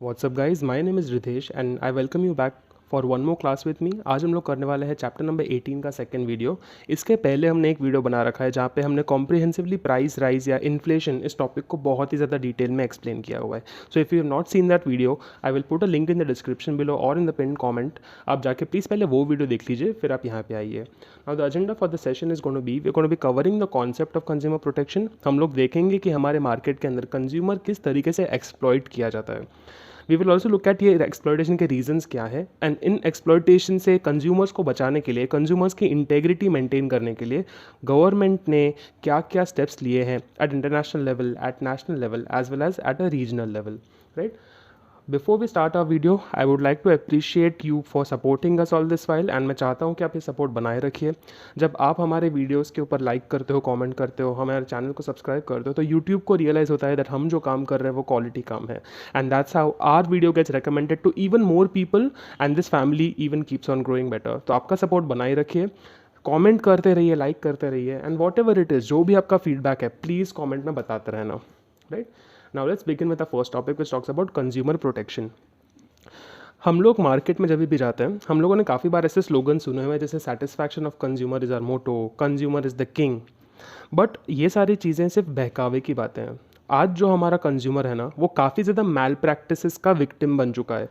WhatsApp guys, my name is Ritesh and I welcome you back for one more class with me. आज हम लोग करने वाले हैं चैप्टर नंबर 18 का सेकंड वीडियो। इसके पहले हमने एक वीडियो बना रखा है जहाँ पे हमने कॉम्प्रिहेंसिवली प्राइस राइज या इन्फ्लेशन इस टॉपिक को बहुत ही ज़्यादा डिटेल में एक्सप्लेन किया हुआ है। So if you have not seen that video, I will put a link in the description below और इन द पिन कॉमेंट। आप जाके प्लीज़ पहले वो वीडियो देख लीजिए, फिर आप यहाँ पे आइए। Now the agenda for the session is going to be covering the concept of consumer protection. हम लोग देखेंगे कि हमारे मार्केट के अंदर कंज्यूमर किस तरीके से एक्सप्लॉइट किया जाता है। We will also look at ये एक्सप्लॉयटेशन के रीजंस क्या है एंड इन एक्सप्लॉयटेशन से कंज्यूमर्स को बचाने के लिए, कंज्यूमर्स की इंटेग्रिटी मेंटेन करने के लिए गवर्नमेंट ने क्या क्या स्टेप्स लिए हैं at international level, at national level as well as at a regional level, right. Before we start our video, I would like to appreciate you for supporting us all this while and मैं चाहता हूँ कि आप ये support बनाए रखिए। जब आप हमारे वीडियोस के ऊपर लाइक करते हो, कमेंट करते हो, हमारे चैनल को सब्सक्राइब करते हो, तो यूट्यूब को रियलाइज़ होता है दैट हम जो काम कर रहे हैं वो क्वालिटी काम है and that's how our video gets recommended to even more people and this family even keeps on growing better. तो आपका सपोर्ट बनाए रखिए, कमेंट करते रहिए, लाइक करते रहिए and what ever it is, जो भी आपका फीडबैक है प्लीज़ कमेंट में बताते रहना, right. Now let's begin with the first topic which talks about consumer protection. हम लोग मार्केट में जब भी जाते हैं, हम लोगों ने काफ़ी बार ऐसे स्लोगन सुने हुए हैं जैसे satisfaction of consumer is our motto, consumer is the king. But ये सारी चीज़ें सिर्फ बहकावे की बातें हैं। आज जो हमारा कंज्यूमर है ना, वो काफ़ी ज़्यादा मैल प्रैक्टिसेस का विक्टिम बन चुका है।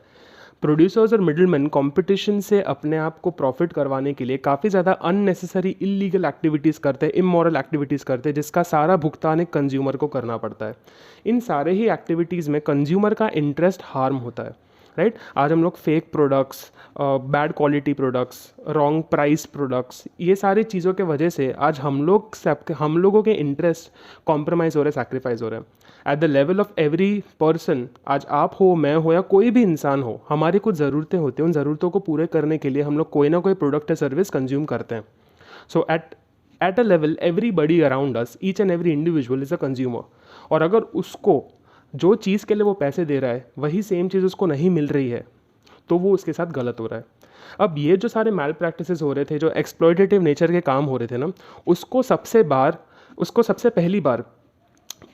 प्रोड्यूसर्स और मिडिलमैन कंपटीशन से अपने आप को प्रॉफिट करवाने के लिए काफ़ी ज़्यादा अननेसेसरी इलीगल एक्टिविटीज़ करते हैं, इमोरल एक्टिविटीज़ करते हैं, जिसका सारा भुगतान एक कंज्यूमर को करना पड़ता है। इन सारे ही एक्टिविटीज़ में कंज्यूमर का इंटरेस्ट हार्म होता है, राइट। आज हम लोग fake products, bad quality products, wrong price products, ये सारी चीज़ों के वजह से आज हम लोगों के इंटरेस्ट कॉम्प्रोमाइज़ हो रहे हैं, सैक्रिफाइस हो रहे हैं at the level of every person. आज आप हो, मैं हो या कोई भी इंसान हो, हमारी कुछ ज़रूरतें होती हैं, उन ज़रूरतों को पूरे करने के लिए हम लोग कोई ना कोई प्रोडक्ट या सर्विस कंज्यूम करते हैं। So at a level everybody around us, each and every individual is a consumer. और अगर उसको जो चीज़ के लिए वो पैसे दे रहा है वही सेम चीज़ उसको नहीं मिल रही है, तो वो उसके साथ गलत हो रहा है। अब ये जो सारे मैल प्रैक्टिसेस हो रहे थे, जो एक्सप्लॉयटेटिव नेचर के काम हो रहे थे ना, उसको सबसे पहली बार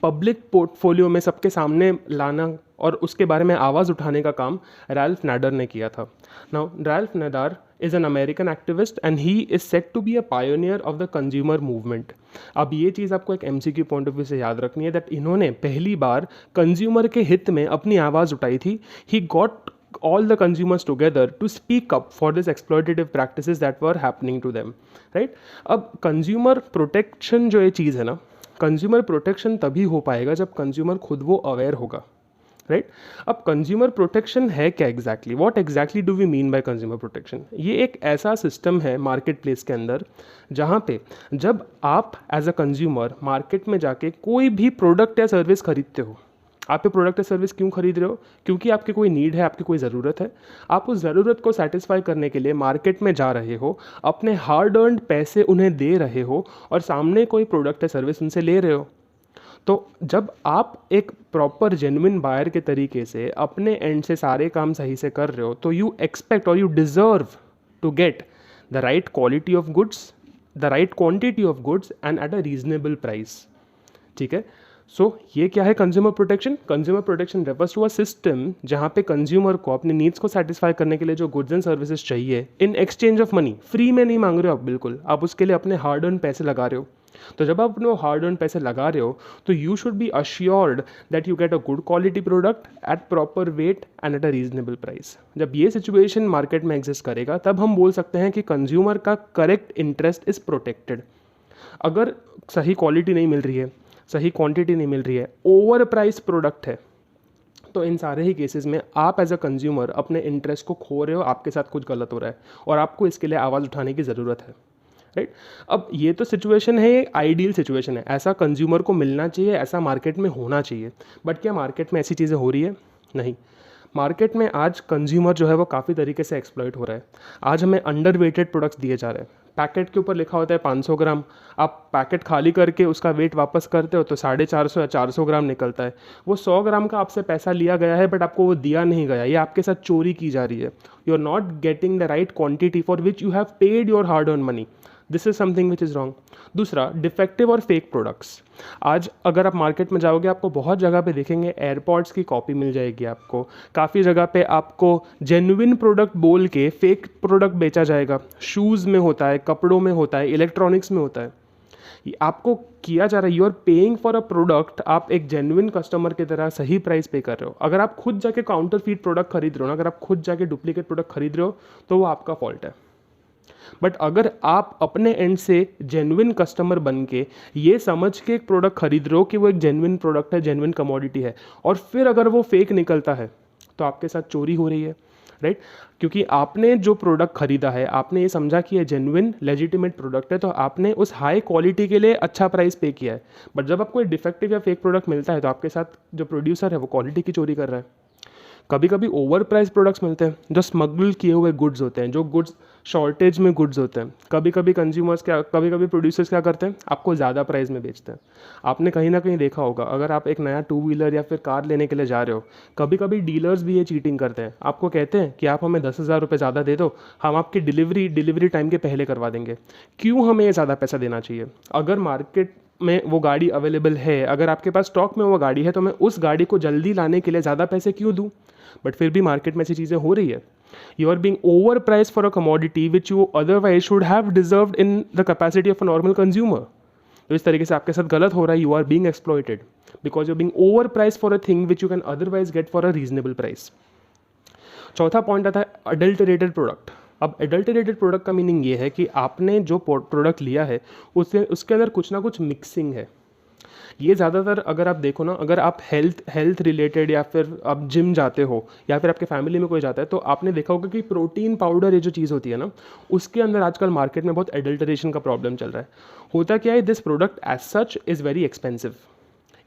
पब्लिक पोर्टफोलियो में सबके सामने लाना और उसके बारे में आवाज़ उठाने का काम रैल्फ नाडर ने किया था। Now Ralph Nadar is an American activist and he is said to be a pioneer of the consumer movement। अब ये चीज़ आपको एक MCQ पॉइंट ऑफ व्यू से याद रखनी है दैट इन्होंने पहली बार कंज्यूमर के हित में अपनी आवाज़ उठाई थी। He got all the consumers together to speak up for this exploitative practices that were happening to them, right। अब consumer protection जो ये चीज़ है ना, कंज्यूमर प्रोटेक्शन तभी हो पाएगा जब कंज्यूमर खुद वो अवेयर होगा, राइट। अब कंज्यूमर प्रोटेक्शन है क्या exactly, what exactly do we mean by consumer protection. ये एक ऐसा सिस्टम है मार्केट प्लेस के अंदर जहाँ पे जब आप एज अ कंज्यूमर मार्केट में जाके कोई भी प्रोडक्ट या सर्विस खरीदते हो, आप ये प्रोडक्ट या सर्विस क्यों खरीद रहे हो, क्योंकि आपकी कोई नीड है, आपकी कोई ज़रूरत है। आप उस ज़रूरत को सेटिस्फाई करने के लिए मार्केट में जा रहे हो, अपने हार्ड अर्नड पैसे उन्हें दे रहे हो और सामने कोई प्रोडक्ट या सर्विस उनसे ले रहे हो। तो जब आप एक प्रॉपर जेन्युइन बायर के तरीके से अपने एंड से सारे काम सही से कर रहे हो, तो यू एक्सपेक्ट और you deserve to get the right quality of goods, the right quantity of goods and at a reasonable price, ठीक है। सो ये क्या है consumer protection. Consumer protection refers to a system जहाँ पे कंज्यूमर को अपने नीड्स को सेटिस्फाई करने के लिए जो गुड्स एंड सर्विसेज चाहिए in exchange of money, free में नहीं मांग रहे हो आप, बिल्कुल आप उसके लिए अपने हार्ड अर्न पैसे लगा रहे हो। तो जब आप अपने हार्ड अर्न पैसे लगा रहे हो तो you should be assured that you get a good quality product at proper weight and at a reasonable price. जब ये सिचुएशन मार्केट में एग्जिस्ट करेगा तब हम बोल सकते हैं कि कंज्यूमर का करेक्ट इंटरेस्ट इज प्रोटेक्टेड। अगर सही क्वालिटी नहीं मिल रही है, सही क्वांटिटी नहीं मिल रही है, ओवर प्राइस प्रोडक्ट है, तो इन सारे ही केसेस में आप एज अ कंज्यूमर अपने इंटरेस्ट को खो रहे हो, आपके साथ कुछ गलत हो रहा है और आपको इसके लिए आवाज़ उठाने की ज़रूरत है, राइट। अब ये तो सिचुएशन है, ये आइडियल सिचुएशन है, ऐसा कंज्यूमर को मिलना चाहिए, ऐसा मार्केट में होना चाहिए। बट क्या मार्केट में ऐसी चीज़ें हो रही है? नहीं। मार्केट में आज कंज्यूमर जो है वो काफ़ी तरीके से एक्सप्लॉइट हो रहा है। आज हमें अंडर वेटेड प्रोडक्ट्स दिए जा रहे हैं। पैकेट के ऊपर लिखा होता है 500 ग्राम, आप पैकेट खाली करके उसका वेट वापस करते हो तो 450 या 400 ग्राम निकलता है। वो 100 ग्राम का आपसे पैसा लिया गया है बट आपको वो दिया नहीं गया, ये आपके साथ चोरी की जा रही है। You are not getting the right quantity for which you have paid your hard earn money. This is something which is wrong. दूसरा, डिफेक्टिव और फेक प्रोडक्ट्स। आज अगर आप मार्केट में जाओगे आपको बहुत जगह पे देखेंगे एयरपॉड्स की कॉपी मिल जाएगी आपको, काफ़ी जगह पे आपको जेन्युइन प्रोडक्ट बोल के फेक प्रोडक्ट बेचा जाएगा। शूज़ में होता है, कपड़ों में होता है, इलेक्ट्रॉनिक्स में होता है। आपको किया जा रहा है, you are paying for a product, आप एक जेन्युइन कस्टमर की तरह सही प्राइस पे कर रहे हो। अगर आप खुद जाके काउंटर फीट प्रोडक्ट खरीद रहे हो ना, अगर आप खुद जाके डुप्लीकेट प्रोडक्ट खरीद रहे हो तो वो आपका फॉल्ट है। बट अगर आप अपने एंड से जेन्युइन कस्टमर बन के ये समझ के एक प्रोडक्ट खरीद रहे हो कि वो एक जेन्युइन प्रोडक्ट है, जेन्युइन कमोडिटी है, और फिर अगर वो फेक निकलता है तो आपके साथ चोरी हो रही है, राइट? क्योंकि आपने जो प्रोडक्ट खरीदा है, आपने ये समझा कि ये जेन्युइन लेजिटिमेट प्रोडक्ट है, तो आपने उस हाई क्वालिटी के लिए अच्छा प्राइस पे किया है। बट जब आपको एक डिफेक्टिव या फेक प्रोडक्ट मिलता है तो आपके साथ जो प्रोड्यूसर है वो क्वालिटी की चोरी कर रहा है। कभी कभी ओवर प्राइस प्रोडक्ट्स मिलते हैं जो स्मगल किए हुए गुड्स होते हैं, जो गुड्स शॉर्टेज में गुड्स होते हैं। कभी कभी प्रोड्यूसर्स क्या करते हैं, आपको ज़्यादा प्राइस में बेचते हैं। आपने कहीं ना कहीं देखा होगा, अगर आप एक नया टू व्हीलर या फिर कार लेने के लिए जा रहे हो, कभी कभी डीलर्स भी ये चीटिंग करते हैं। आपको कहते हैं कि आप हमें 10,000 रुपये ज़्यादा दे दो, हम आपकी डिलीवरी टाइम के पहले करवा देंगे। क्यों हमें ये ज़्यादा पैसा देना चाहिए? अगर मार्केट में वो गाड़ी अवेलेबल है, अगर आपके पास स्टॉक में वो गाड़ी है, तो मैं उस गाड़ी को जल्दी लाने के लिए ज़्यादा पैसे क्यों दूँ? बट फिर भी मार्केट में ऐसी चीज़ें हो रही है। You are being over price for a commodity which you otherwise should have deserved in the capacity of a normal consumer. तो इस तरीके से आपके साथ गलत हो रहा है। You are being exploited because you are being over price for a thing which you can otherwise get for a reasonable price. चौथा पॉइंट आता है अडल्टरेटेड प्रोडक्ट। अब एडल्टरेटेड प्रोडक्ट का मीनिंग ये है कि आपने जो प्रोडक्ट लिया है उसके अंदर कुछ ना कुछ मिक्सिंग है। ये ज़्यादातर अगर आप देखो ना, अगर आप हेल्थ रिलेटेड या फिर आप जिम जाते हो या फिर आपके फैमिली में कोई जाता है, तो आपने देखा होगा कि प्रोटीन पाउडर ये जो चीज़ होती है ना, उसके अंदर आजकल मार्केट में बहुत एडल्टरेशन का प्रॉब्लम चल रहा है। होता क्या है, this product as such is very expensive.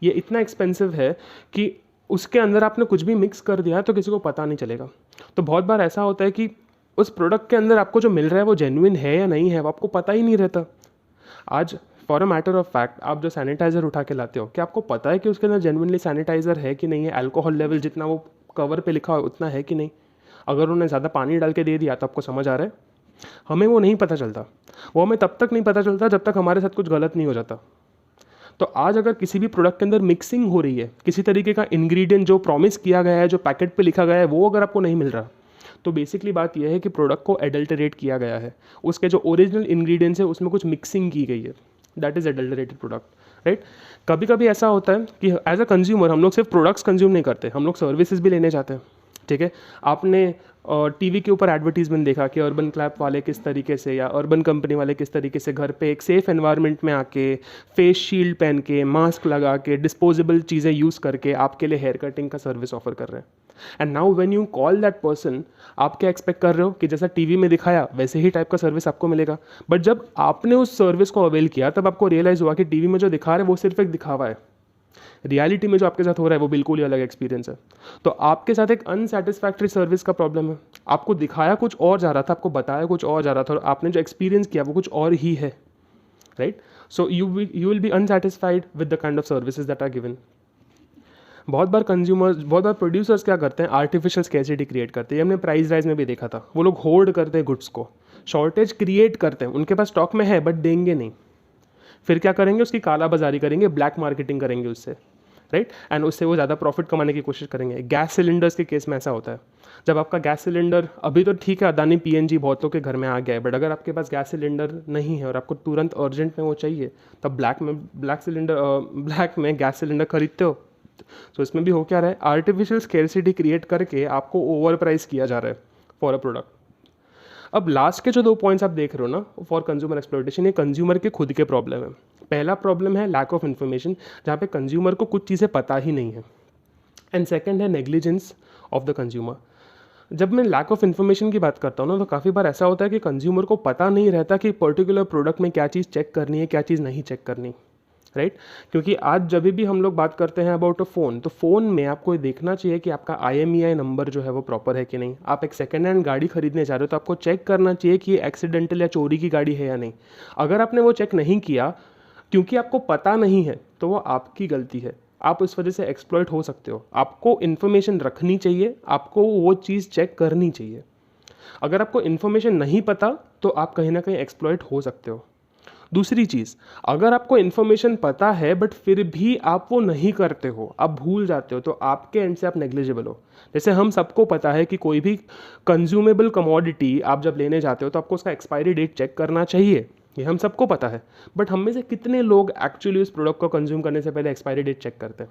ये इतना एक्सपेंसिव है कि उसके अंदर आपने कुछ भी मिक्स कर दिया है तो किसी को पता नहीं चलेगा। तो बहुत बार ऐसा होता है कि उस प्रोडक्ट के अंदर आपको जो मिल रहा है वो जेन्युइन है या नहीं है, वो आपको पता ही नहीं रहता। आज for a matter of fact, आप जो सैनिटाइज़र उठा के लाते हो, क्या आपको पता है कि उसके अंदर जेन्युइनली सैनिटाइज़र है कि नहीं है? अल्कोहल लेवल जितना वो कवर पे लिखा हो उतना है कि नहीं? अगर उन्होंने ज़्यादा पानी डाल के दे दिया तो आपको समझ आ रहा है? हमें वो नहीं पता चलता। वो हमें तब तक नहीं पता चलता जब तक हमारे साथ कुछ गलत नहीं हो जाता। तो आज अगर किसी भी प्रोडक्ट के अंदर मिक्सिंग हो रही है, किसी तरीके का इंग्रेडिएंट जो प्रॉमिस किया गया है, जो पैकेट पे लिखा गया है, वो अगर आपको नहीं मिल रहा, तो बेसिकली बात यह है कि प्रोडक्ट को एडल्टरेट किया गया है। उसके जो ओरिजिनल इंग्रेडिएंट्स है उसमें कुछ मिक्सिंग की गई है। That is adulterated product, right? कभी कभी ऐसा होता है कि एज अ कंज्यूमर हम लोग सिर्फ प्रोडक्ट्स कंज्यूम नहीं करते, हम लोग सर्विसेज भी लेने जाते हैं। ठीक है, आपने टीवी के ऊपर एडवर्टीजमेंट देखा कि अर्बन क्लैप वाले किस तरीके से या अर्बन कंपनी वाले किस तरीके से घर पे एक सेफ एनवायरनमेंट में आके, फेस शील्ड पहन के, मास्क लगा के, डिस्पोजेबल चीज़ें यूज़ करके आपके लिए हेयर कटिंग का सर्विस ऑफर कर रहे हैं। And now when you call that person, आप क्या एक्सपेक्ट कर रहे हो कि जैसा टीवी में दिखाया वैसे ही टाइप का सर्विस आपको मिलेगा। बट जब आपने उस सर्विस को अवेल किया तब आपको रियलाइज़ हुआ कि टीवी में जो दिखा रहे हैं वो सिर्फ एक दिखावा है। रियलिटी में जो आपके साथ हो रहा है वो बिल्कुल ही अलग एक्सपीरियंस है। तो आपके साथ एक अनसेटिस्फैक्ट्री सर्विस का प्रॉब्लम है। आपको दिखाया कुछ और जा रहा था, आपको बताया कुछ और जा रहा था, और आपने जो एक्सपीरियंस किया वो कुछ और ही है, right? So you will be unsatisfied with the kind of services that are given. बहुत बार प्रोड्यूसर्स क्या करते हैं, आर्टिफिशियल स्कैर्सिटी क्रिएट करते हैं। हमने प्राइस राइज में भी देखा था, वो लोग होल्ड करते हैं गुड्स को, शॉर्टेज क्रिएट करते हैं, उनके पास स्टॉक में है बट देंगे नहीं। फिर क्या करेंगे, उसकी काला बाजारी करेंगे, ब्लैक मार्केटिंग करेंगे उससे, राइट? एंड उससे वो ज़्यादा प्रॉफिट कमाने की कोशिश करेंगे। गैस सिलेंडर्स के केस में ऐसा होता है। जब आपका गैस सिलेंडर, अभी तो ठीक है अदानी पीएनजी बहुतों के घर में आ गया है, बट अगर आपके पास गैस सिलेंडर नहीं है और आपको तुरंत अर्जेंट में वो चाहिए, तब ब्लैक में गैस सिलेंडर खरीदते हो। तो इसमें भी हो क्या रहा है, आर्टिफिशियल स्कैर्सिटी क्रिएट करके आपको ओवर प्राइस किया जा रहा है फॉर अ प्रोडक्ट। अब लास्ट के जो 2 पॉइंट्स आप देख रहे हो ना, फॉर कंज्यूमर एक्सप्लॉयटेशन, ये कंज्यूमर के खुद के प्रॉब्लम है। पहला प्रॉब्लम है लैक ऑफ इन्फॉर्मेशन, जहाँ पे कंज्यूमर को कुछ चीज़ें पता ही नहीं है। एंड सेकंड है नेग्लिजेंस ऑफ द कंज्यूमर। जब मैं लैक ऑफ इन्फॉर्मेशन की बात करता हूँ ना, तो काफ़ी बार ऐसा होता है कि कंज्यूमर को पता नहीं रहता कि पर्टिकुलर प्रोडक्ट में क्या चीज़ चेक करनी है, क्या चीज़ नहीं चेक करनी, राइट? क्योंकि आज जब भी हम लोग बात करते हैं अबाउट अ फ़ोन, तो फ़ोन में आपको ये देखना चाहिए कि आपका IMEI नंबर जो है वो प्रॉपर है कि नहीं। आप एक सेकेंड हैंड गाड़ी खरीदने जा रहे हो तो आपको चेक करना चाहिए कि ये एक्सीडेंटल या चोरी की गाड़ी है या नहीं। अगर आपने वो चेक नहीं किया क्योंकि आपको पता नहीं है, तो वो आपकी गलती है, आप इस वजह से एक्सप्लॉइट हो सकते हो। आपको इन्फॉर्मेशन रखनी चाहिए, आपको वो चीज़ चेक करनी चाहिए। अगर आपको इन्फॉर्मेशन नहीं पता तो आप कहीं ना कहीं एक्सप्लॉइट हो सकते हो, दूसरी चीज़, अगर आपको इन्फॉर्मेशन पता है बट फिर भी आप वो नहीं करते हो, आप भूल जाते हो, तो आपके एंड से आप नेग्लिजिबल हो। जैसे हम सबको पता है कि कोई भी कंज्यूमेबल कमोडिटी आप जब लेने जाते हो तो आपको उसका एक्सपायरी डेट चेक करना चाहिए, ये हम सबको पता है। बट हम में से कितने लोग एक्चुअली उस प्रोडक्ट को कंज्यूम करने से पहले एक्सपायरी डेट चेक करते हैं?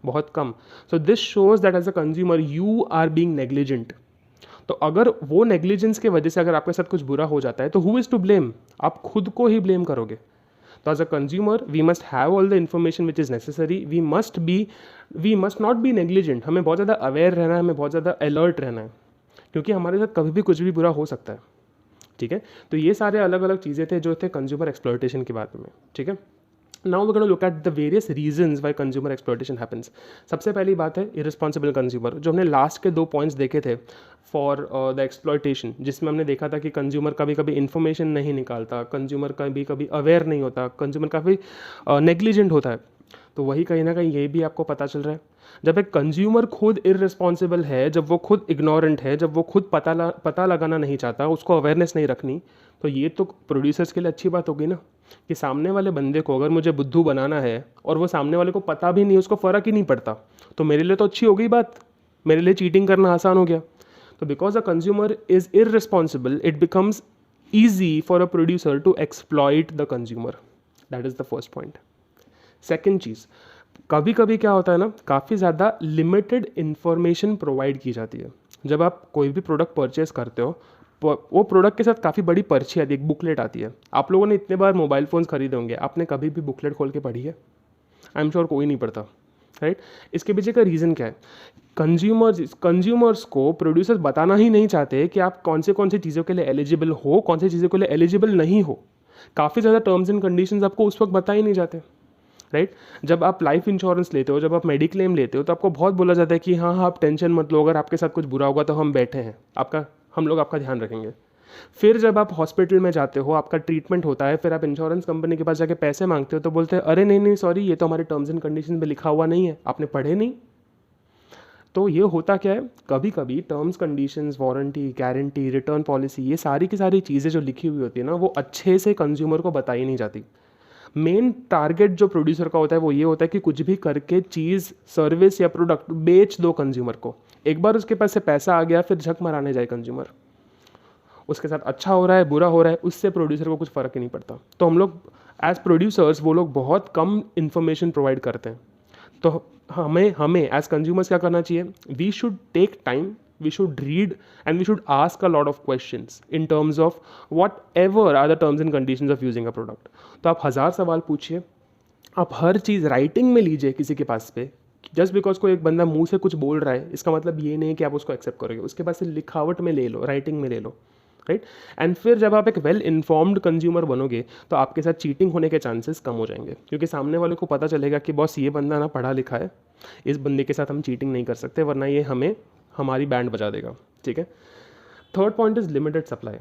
बहुत कम। So this shows that as a consumer you are being negligent. तो अगर वो नेग्लिजेंस की वजह से अगर आपके साथ कुछ बुरा हो जाता है तो हु इज़ टू ब्लेम? आप खुद को ही ब्लेम करोगे। तो as a consumer we must have all the information which is necessary, we must not be negligent. हमें बहुत ज़्यादा अवेयर रहना है, हमें बहुत ज़्यादा अलर्ट रहना है, क्योंकि हमारे साथ कभी भी कुछ भी बुरा हो सकता है। ठीक है, तो ये सारे अलग अलग चीज़ें थे जो थे कंज्यूमर एक्सप्लॉयटेशन के बारे में। ठीक है, now we gonna look at the various reasons why consumer exploitation happens. सबसे पहली बात है इररिस्पॉन्सिबल कंज्यूमर, जो हमने लास्ट के 2 पॉइंट्स देखे थे फॉर द एक्सप्लॉयटेशन, जिसमें हमने देखा था कि कंज्यूमर कभी कभी इन्फॉर्मेशन नहीं निकालता, कंज्यूमर कभी कभी अवेयर नहीं होता, कंज्यूमर काफ़ी नेग्लिजेंट होता है। तो वही कहीं ना कहीं ये भी आपको पता चल रहा है, जब एक कंज्यूमर खुद इररिस्पॉन्सिबल है, जब वो खुद इग्नोरेंट है, जब वो खुद पता लगाना नहीं चाहता, उसको अवेयरनेस नहीं रखनी, तो ये तो प्रोड्यूसर्स के लिए अच्छी बात होगी ना, कि सामने वाले बंदे को अगर मुझे बुद्धू बनाना है और वो सामने वाले को पता भी नहीं, उसको फ़र्क ही नहीं पड़ता, तो मेरे लिए तो अच्छी हो गई बात, मेरे लिए चीटिंग करना आसान हो गया। तो because a consumer is irresponsible, it becomes easy for a producer to exploit the consumer. That is the first point. Second चीज़, कभी कभी क्या होता है ना, काफ़ी ज़्यादा लिमिटेड इन्फॉर्मेशन प्रोवाइड की जाती है। जब आप कोई भी प्रोडक्ट परचेस करते हो, वो प्रोडक्ट के साथ काफ़ी बड़ी पर्ची आती है, एक बुकलेट आती है। आप लोगों ने इतने बार मोबाइल फ़ोन्स खरीदे होंगे, आपने कभी भी बुकलेट खोल के पढ़ी है? आई एम श्योर कोई नहीं पढ़ता, राइट। इसके पीछे का रीज़न क्या है? कंज्यूमर्स को प्रोड्यूसर्स बताना ही नहीं चाहते कि आप कौन से चीज़ों के लिए एलिजिबल हो, कौन सी चीज़ों के लिए एलिजिबल नहीं हो। काफ़ी ज़्यादा टर्म्स एंड कंडीशंस आपको उस वक्त बता ही नहीं जाते, राइट। जब आप लाइफ इंश्योरेंस लेते हो, जब आप मेडिक्लेम लेते हो, तो आपको बहुत बोला जाता है कि हाँ हाँ आप टेंशन मत लो, अगर आपके साथ कुछ बुरा होगा तो हम बैठे हैं, हम लोग आपका ध्यान रखेंगे। फिर जब आप हॉस्पिटल में जाते हो, आपका ट्रीटमेंट होता है, फिर आप इंश्योरेंस कंपनी के पास जाके पैसे मांगते हो, तो बोलते हैं अरे नहीं नहीं सॉरी, ये तो हमारे टर्म्स एंड कंडीशन में लिखा हुआ नहीं है, आपने पढ़े नहीं। तो ये होता क्या है, कभी कभी terms conditions, warranty, guarantee, return policy, ये सारी की सारी चीज़ें जो लिखी हुई होती है ना, वो अच्छे से कंज्यूमर को बताई नहीं जाती। मेन टारगेट जो प्रोड्यूसर का होता है वो ये होता है कि कुछ भी करके चीज़, सर्विस या प्रोडक्ट बेच दो कंज्यूमर को। एक बार उसके पास से पैसा आ गया, फिर झक मराने जाए कंज्यूमर, उसके साथ अच्छा हो रहा है बुरा हो रहा है, उससे प्रोड्यूसर को कुछ फ़र्क ही नहीं पड़ता। तो हम लोग एज प्रोड्यूसर्स, वो लोग बहुत कम इन्फॉर्मेशन प्रोवाइड करते हैं। तो हमें एज कंज्यूमर्स क्या करना चाहिए? We should take time, we should read and we should ask a lot of questions in terms of whatever are the terms and conditions of using a product. तो आप 1000 सवाल पूछिए, आप हर चीज़ राइटिंग में लीजिए किसी के पास पे। जस्ट बिकॉज कोई एक बंदा मुंह से कुछ बोल रहा है, इसका मतलब ये नहीं है कि आप उसको एक्सेप्ट करोगे, उसके पास से लिखावट में ले लो, राइटिंग में ले लो, राइट। एंड फिर जब आप एक वेल इन्फॉर्म्ड कंज्यूमर बनोगे तो आपके साथ चीटिंग होने के चांसेस कम हो जाएंगे, क्योंकि सामने वाले को पता चलेगा कि बॉस ये बंदा ना पढ़ा लिखा है, इस बंदे के साथ हम चीटिंग नहीं कर सकते, वरना ये हमारी बैंड बजा देगा। ठीक है। Third point is limited supply.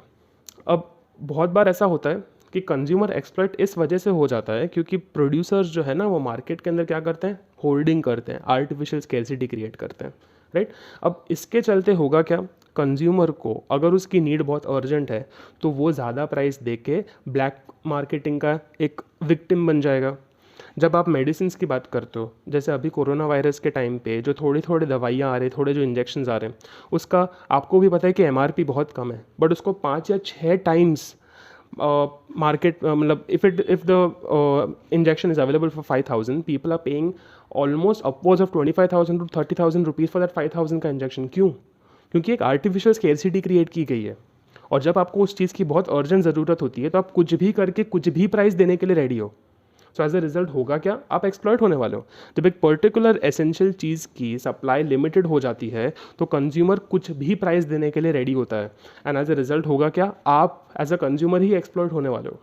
अब बहुत बार ऐसा होता है कि कंज्यूमर एक्सप्लॉइट इस वजह से हो जाता है क्योंकि प्रोड्यूसर्स जो है ना, वो मार्केट के अंदर क्या करते हैं, होल्डिंग करते हैं, आर्टिफिशियल स्कैर्सिटी क्रिएट करते हैं, राइट। अब इसके चलते होगा क्या, कंज्यूमर को अगर उसकी नीड बहुत अर्जेंट है तो वो ज़्यादा प्राइस दे के ब्लैक मार्केटिंग का एक विक्टिम बन जाएगा। जब आप मेडिसिन की बात करते हो, जैसे अभी कोरोना वायरस के टाइम पे जो थोड़ी थोड़ी दवाइयाँ आ रही, थोड़े जो इंजेक्शन्स आ रहे हैं, उसका आपको भी पता है कि एमआरपी बहुत कम है, बट उसको 5 या 6 टाइम्स मार्केट, मतलब if the injection is available for 5000, people are paying almost upwards of 25,000 to 30,000 rupees for that 5000 का इंजेक्शन। क्यों? क्योंकि एक आर्टिफिशियल स्केर्सिटी क्रिएट की गई है, और जब आपको उस चीज़ की बहुत अर्जेंट ज़रूरत होती है तो आप कुछ भी करके कुछ भी प्राइस देने के लिए रेडी हो। सो एज अ रिजल्ट होगा क्या, आप एक्सप्लॉइट होने वाले हो। जब एक पर्टिकुलर एसेंशियल चीज़ की सप्लाई लिमिटेड हो जाती है तो कंज्यूमर कुछ भी प्राइस देने के लिए रेडी होता है, एंड एज अ रिजल्ट होगा क्या, आप एज अ कंज्यूमर ही एक्सप्लॉइट होने वाले हो।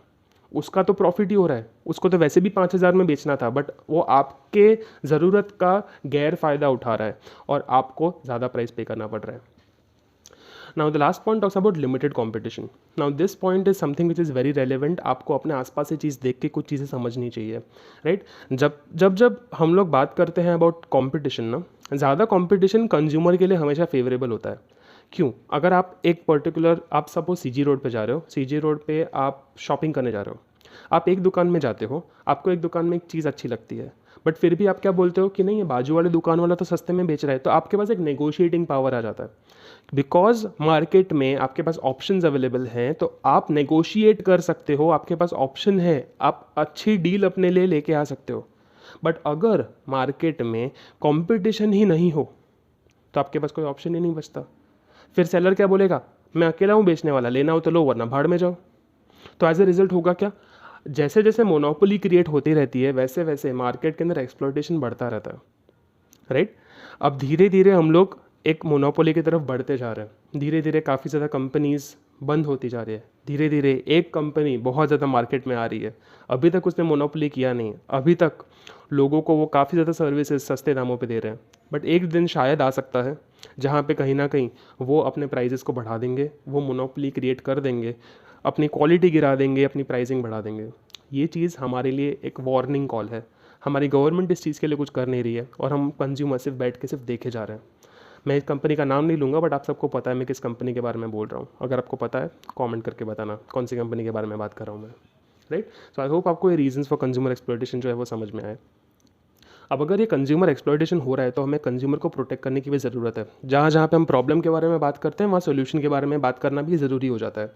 उसका तो प्रॉफिट ही हो रहा है, उसको तो वैसे भी 5000 में बेचना था, बट वो आपके ज़रूरत का गैर फ़ायदा उठा रहा है और आपको ज़्यादा प्राइस पे करना पड़ रहा है। Now the last point talks about limited competition. Now this point is something which is very relevant. आपको अपने आसपास से चीज़ देख के कुछ चीज़ें समझनी चाहिए, राइट। जब हम लोग बात करते हैं अबाउट कंपटीशन ना, ज़्यादा कंपटीशन कंज्यूमर के लिए हमेशा फेवरेबल होता है। क्यों? अगर आप एक पर्टिकुलर, आप सपोज सीजी रोड पे जा रहे हो, सीजी रोड पे आप शॉपिंग करने जा रहे हो, आप एक दुकान में जाते हो, आपको एक दुकान में एक चीज़ अच्छी लगती है, बट फिर भी आप क्या बोलते हो कि नहीं ये बाजू वाले दुकान वाला तो सस्ते में बेच रहा है, तो आपके पास एक नेगोशिएटिंग पावर आ जाता है। बिकॉज मार्केट में आपके पास ऑप्शंस अवेलेबल हैं, तो आप नेगोशिएट कर सकते हो, आपके पास ऑप्शन है, आप अच्छी डील अपने लिए लेके आ सकते हो। बट अगर मार्केट में कंपटीशन ही नहीं हो तो आपके पास कोई ऑप्शन ही नहीं बचता। फिर सेलर क्या बोलेगा, मैं अकेला हूँ बेचने वाला, लेना हो तो लो वरना भाड़ में जाओ। तो एज ए रिजल्ट होगा क्या, जैसे जैसे मोनोपोली क्रिएट होती रहती है वैसे वैसे मार्केट के अंदर एक्सप्लॉयटेशन बढ़ता रहता है, राइट। अब धीरे धीरे हम लोग एक मोनोपोली की तरफ बढ़ते जा रहे हैं, धीरे धीरे काफ़ी ज़्यादा कंपनीज बंद होती जा रही है, धीरे धीरे एक कंपनी बहुत ज़्यादा मार्केट में आ रही है। अभी तक उसने मोनोपोली किया नहीं है, अभी तक लोगों को वो काफ़ी ज़्यादा सर्विसेज सस्ते दामों पे दे रहे हैं, बट एक दिन शायद आ सकता है जहाँ पे कहीं ना कहीं वो अपने प्राइजेस को बढ़ा देंगे, वो मोनोपोली क्रिएट कर देंगे, अपनी क्वालिटी गिरा देंगे, अपनी प्राइसिंग बढ़ा देंगे। ये चीज़ हमारे लिए एक वार्निंग कॉल है। हमारी गवर्नमेंट इस चीज़ के लिए कुछ कर नहीं रही है और हम कंज्यूमर सिर्फ बैठ के सिर्फ देखे जा रहे हैं। मैं इस कंपनी का नाम नहीं लूँगा, बट आप सबको पता है मैं किस कंपनी के बारे में बोल रहा हूँ। अगर आपको पता है कमेंट करके बताना कौन सी कंपनी के बारे में बात कर रहा हूँ मैं, राइट। सो आई होप आपको ये रीजंस फॉर कंज्यूमर एक्सप्लॉयटेशन जो है वो समझ में आए। अब अगर ये कंज्यूमर एक्सप्लॉयटेशन हो रहा है तो हमें कंज्यूमर को प्रोटेक्ट करने की भी ज़रूरत है। जहाँ जहाँ पे हम प्रॉब्लम के बारे में बात करते हैं वहाँ सोल्यूशन के बारे में बात करना भी ज़रूरी हो जाता है।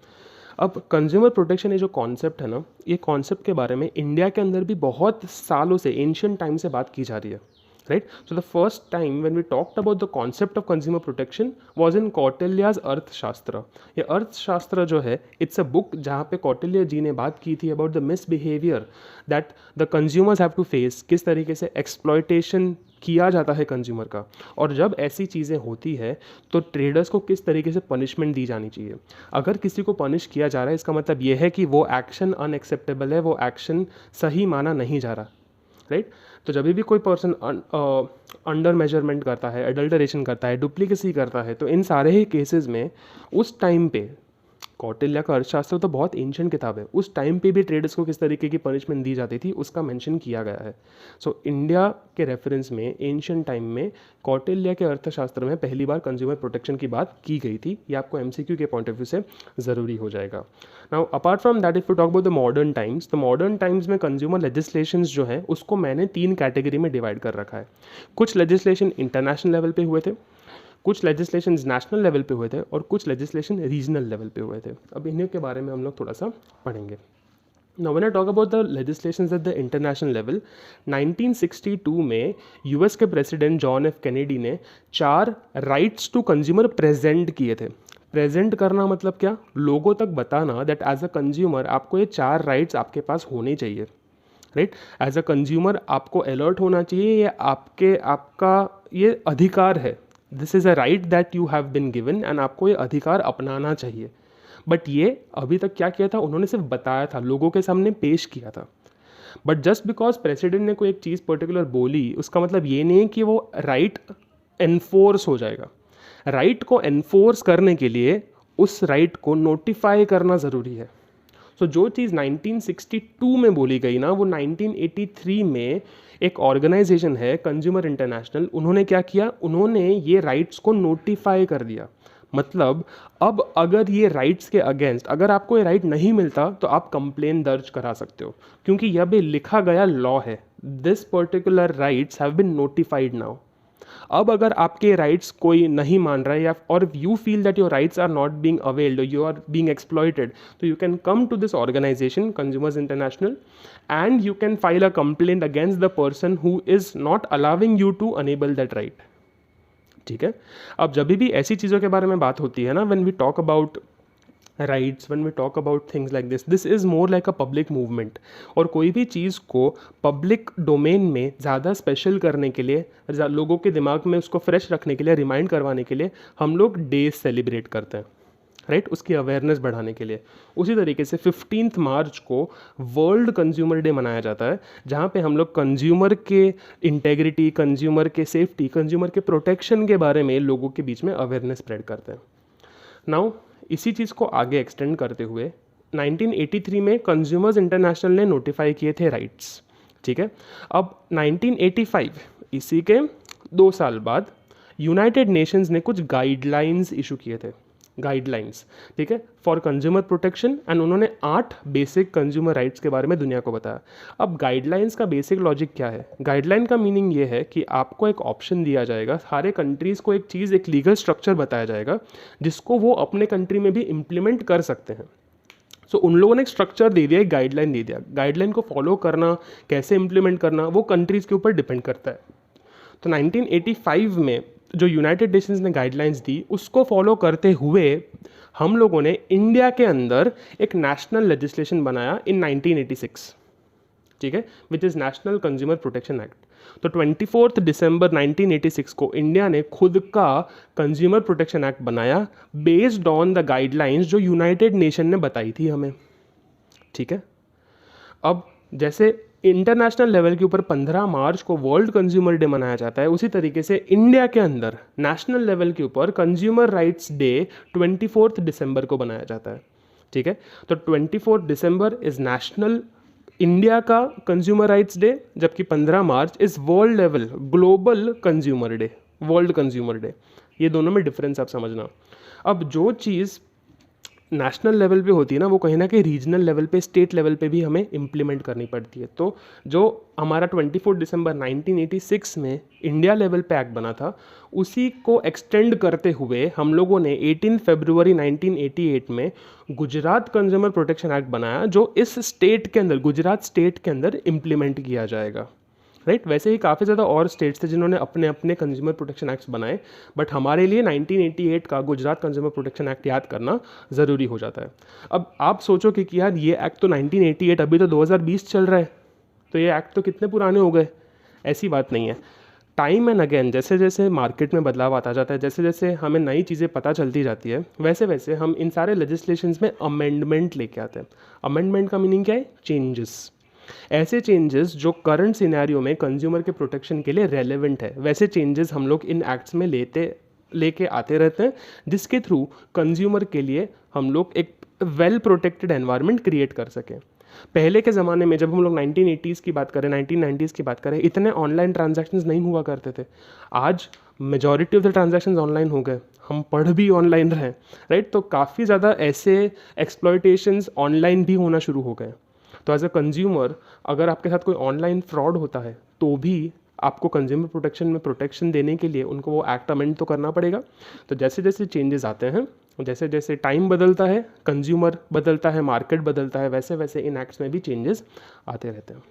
अब कंज्यूमर प्रोटेक्शन ये जो कॉन्सेप्ट है ना, ये कॉन्सेप्ट के बारे में इंडिया के अंदर भी बहुत सालों से, एंशियंट टाइम से बात की जा रही है, right. So the first time when we talked about the concept of consumer protection was in Kautilya's Arthashastra. ये अर्थशास्त्र जो है इट्स अ बुक जहाँ पे कौटिल्य जी ने बात की थी about the misbehaviour that the consumers have to face, किस तरीके से एक्सप्लॉयटेशन किया जाता है कंज्यूमर का, और जब ऐसी चीज़ें होती है तो ट्रेडर्स को किस तरीके से पनिशमेंट दी जानी चाहिए। अगर किसी को पनिश किया जा रहा है इसका मतलब ये है कि वो एक्शन अनएक्सेप्टेबल है, वो एक्शन सही माना नहीं जा रहा, राइट। तो जब भी कोई पर्सन अंडर मेजरमेंट करता है, एडल्टरेशन करता है, डुप्लीकेसी करता है, तो इन सारे ही केसेस में उस टाइम पे कौटिल्य का अर्थशास्त्र तो बहुत एंशियंट किताब है, उस टाइम पे भी ट्रेडर्स को किस तरीके की पनिशमेंट दी जाती थी उसका मेंशन किया गया है। सो इंडिया के रेफरेंस में एंशियंट टाइम में कौटिल्य के अर्थशास्त्र में पहली बार कंज्यूमर प्रोटेक्शन की बात की गई थी। ये आपको एमसीक्यू के पॉइंट ऑफ व्यू से ज़रूरी हो जाएगा। Now apart from that if you talk about the modern times, तो मॉडर्न टाइम्स में कंज्यूमर लेजिस्लेशंस जो है उसको मैंने 3 कैटेगरी में डिवाइड कर रखा है। कुछ लेजिस्लेशन इंटरनेशनल लेवल पे हुए थे, कुछ लेजिस्लेशन नेशनल लेवल पे हुए थे, और कुछ लेजिस्लेशन रीजनल लेवल पे हुए थे। अब इन्हीं के बारे में हम लोग थोड़ा सा पढ़ेंगे। Now when I talk about the legislations at the international level, 1962 में यूएस के प्रेसिडेंट जॉन एफ कैनेडी ने 4 राइट्स टू कंज्यूमर प्रेजेंट किए थे। प्रेजेंट करना मतलब क्या, लोगों तक बताना दैट एज अ कंज्यूमर आपको ये 4 राइट्स आपके पास होने चाहिए, राइट। एज अ कंज्यूमर आपको अलर्ट होना चाहिए, ये आपका ये अधिकार है, this is a right that you have been given, and आपको ये अधिकार अपनाना चाहिए। बट ये अभी तक क्या किया था, उन्होंने सिर्फ बताया था, लोगों के सामने पेश किया था। बट जस्ट बिकॉज प्रेसिडेंट ने कोई एक चीज़ पर्टिकुलर बोली उसका मतलब ये नहीं है कि वो राइट एनफोर्स हो जाएगा। राइट को एनफोर्स करने के लिए उस राइट को नोटिफाई करना ज़रूरी है। सो जो चीज़ 1962 में बोली गई ना, वो 1983 में एक ऑर्गेनाइजेशन है कंज्यूमर इंटरनेशनल, उन्होंने क्या किया, उन्होंने ये राइट्स को नोटिफाई कर दिया। मतलब अब अगर ये राइट्स के अगेंस्ट अगर आपको ये राइट नहीं मिलता तो आप कंप्लेन दर्ज करा सकते हो, क्योंकि यह भी लिखा गया लॉ है, this particular rights have been notified now. अब अगर आपके राइट्स कोई नहीं मान रहा है या और you feel that your rights are not being availed, you are being exploited, तो you can come to this organization consumers international and you can file a complaint against the person who is not allowing you to enable that right, ठीक है। अब जब भी ऐसी चीज़ों के बारे में बात होती है ना, when we talk about rights, when we talk about things like this is more like a public movement. और कोई भी चीज़ को पब्लिक डोमेन में ज़्यादा स्पेशल करने के लिए, लोगों के दिमाग में उसको फ्रेश रखने के लिए, रिमाइंड करवाने के लिए हम लोग डेज सेलिब्रेट करते हैं, राइट, उसकी अवेयरनेस बढ़ाने के लिए। उसी तरीके से 15 मार्च को वर्ल्ड कंज्यूमर डे मनाया जाता है, जहाँ पे हम लोग कंज्यूमर के इंटेग्रिटी, कंज्यूमर के सेफ्टी, कंज्यूमर के प्रोटेक्शन के बारे में लोगों के बीच में अवेयरनेस स्प्रेड करते हैं। नाउ इसी चीज़ को आगे एक्सटेंड करते हुए 1983 में कंज्यूमर्स इंटरनेशनल ने नोटिफाई किए थे राइट्स, ठीक है। अब 1985 इसी के 2 साल बाद यूनाइटेड नेशंस ने कुछ गाइडलाइंस इशू किए थे। गाइडलाइंस, ठीक है, फॉर कंज्यूमर प्रोटेक्शन, एंड उन्होंने 8 बेसिक कंज्यूमर राइट्स के बारे में दुनिया को बताया। अब गाइडलाइंस का बेसिक लॉजिक क्या है? गाइडलाइन का मीनिंग ये है कि आपको एक ऑप्शन दिया जाएगा, सारे कंट्रीज़ को एक चीज़, एक लीगल स्ट्रक्चर बताया जाएगा जिसको वो अपने कंट्री में भी इम्प्लीमेंट कर सकते हैं। सो उन लोगों ने एक स्ट्रक्चर दे दिया, एक गाइडलाइन दे दिया। गाइडलाइन को फॉलो करना, कैसे इम्प्लीमेंट करना, वो कंट्रीज़ के ऊपर डिपेंड करता है। तो 1985 में जो यूनाइटेड नेशंस ने गाइडलाइंस दी, उसको फॉलो करते हुए हम लोगों ने इंडिया के अंदर एक नेशनल लेजिस्लेशन बनाया इन 1986, ठीक है, which is national consumer protection act. तो 24 दिसंबर 1986 को इंडिया ने खुद का कंज्यूमर प्रोटेक्शन एक्ट बनाया बेस्ड ऑन द गाइडलाइंस जो यूनाइटेड नेशन ने बताई थी हमें, ठीक है। अब जैसे इंटरनेशनल लेवल के ऊपर 15 मार्च को वर्ल्ड कंज्यूमर डे मनाया जाता है, उसी तरीके से इंडिया के अंदर नेशनल लेवल के ऊपर कंज्यूमर राइट्स डे 24 दिसंबर को बनाया जाता है, ठीक है। तो 24 दिसंबर इज़ नेशनल इंडिया का कंज्यूमर राइट्स डे, जबकि 15 March is world level global consumer day, world consumer day. ये दोनों में डिफरेंस आप समझना। अब जो चीज़ नेशनल लेवल पे होती है ना, वो कहीं ना कहीं रीजनल लेवल पे, स्टेट लेवल पे भी हमें इम्प्लीमेंट करनी पड़ती है। तो जो हमारा 24 दिसंबर 1986 में इंडिया लेवल पे एक्ट बना था, उसी को एक्सटेंड करते हुए हम लोगों ने 18 फरवरी 1988 में गुजरात कंज्यूमर प्रोटेक्शन एक्ट बनाया, जो इस स्टेट के अंदर, गुजरात स्टेट के अंदर इम्प्लीमेंट किया जाएगा, राइट। वैसे ही काफ़ी ज़्यादा और स्टेट्स थे जिन्होंने अपने अपने कंज्यूमर प्रोटेक्शन एक्ट्स बनाए, बट हमारे लिए 1988 का गुजरात कंज्यूमर प्रोटेक्शन एक्ट याद करना ज़रूरी हो जाता है। अब आप सोचो कि यार ये एक्ट तो 1988, अभी तो 2020 चल रहा है, तो ये एक्ट तो कितने पुराने हो गए। ऐसी बात नहीं है। टाइम एंड अगेन जैसे जैसे मार्केट में बदलाव आता जाता है, जैसे जैसे हमें नई चीज़ें पता चलती जाती है, वैसे वैसे हम इन सारे लेजिस्लेशंस में अमेंडमेंट लेके आते हैं। अमेंडमेंट का मीनिंग क्या है? चेंजेस। ऐसे चेंजेस जो करंट सिनेरियो में कंज्यूमर के प्रोटेक्शन के लिए रेलेवेंट है, वैसे चेंजेस हम लोग इन एक्ट्स में लेके आते रहते हैं, जिसके थ्रू कंज्यूमर के लिए हम लोग एक वेल प्रोटेक्टेड एनवायरनमेंट क्रिएट कर सकें। पहले के ज़माने में जब हम लोग 1980s की बात करें, 1990s की बात करें, इतने ऑनलाइन ट्रांजैक्शंस नहीं हुआ करते थे। आज majority of the transactions online हो गए, हम पढ़ भी ऑनलाइन रहे, राइट। तो काफ़ी ज़्यादा ऐसे एक्सप्लॉयटेशंस ऑनलाइन भी होना शुरू हो गए। तो एज अ कंज्यूमर अगर आपके साथ कोई ऑनलाइन फ्रॉड होता है, तो भी आपको कंज्यूमर प्रोटेक्शन में प्रोटेक्शन देने के लिए उनको वो एक्ट अमेंड तो करना पड़ेगा। तो जैसे जैसे चेंजेस आते हैं, जैसे जैसे टाइम बदलता है, कंज्यूमर बदलता है, मार्केट बदलता है, वैसे वैसे इन एक्ट्स में भी चेंजेस आते रहते हैं।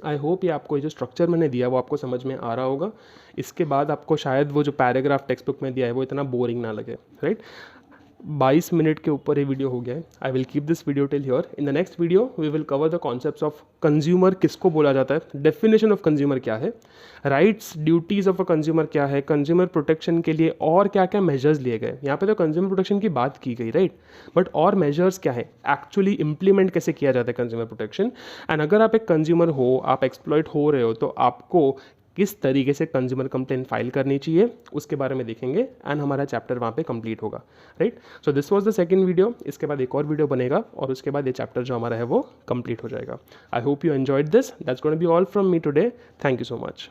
आई होप ये आपको, ये जो स्ट्रक्चर मैंने दिया वो आपको समझ में आ रहा होगा। इसके बाद आपको शायद वो जो पैराग्राफ टेक्स्ट बुक में दिया है वो इतना बोरिंग ना लगे, राइट। 22 मिनट के ऊपर ये वीडियो हो गया है। I will keep this video till here. In the next video we will cover the concepts of consumer, किसको बोला जाता है, डेफिनेशन ऑफ कंज्यूमर क्या है, rights duties of a consumer क्या है, कंज्यूमर प्रोटेक्शन के लिए और क्या क्या मेजर्स लिए गए। यहाँ पे तो कंज्यूमर प्रोटेक्शन की बात की गई, राइट, बट और मेजर्स क्या है, एक्चुअली इंप्लीमेंट कैसे किया जाता है कंज्यूमर प्रोटेक्शन। एंड अगर आप एक कंज्यूमर हो, आप एक्सप्लॉइट हो रहे हो, तो आपको किस तरीके से कंज्यूमर कंप्लेंट फाइल करनी चाहिए उसके बारे में देखेंगे, एंड हमारा चैप्टर वहाँ पे कंप्लीट होगा, right. So this was the second video. इसके बाद एक और वीडियो बनेगा और उसके बाद ये चैप्टर जो हमारा है वो कंप्लीट हो जाएगा। I hope you enjoyed this. That's gonna be all from me today. Thank you so much.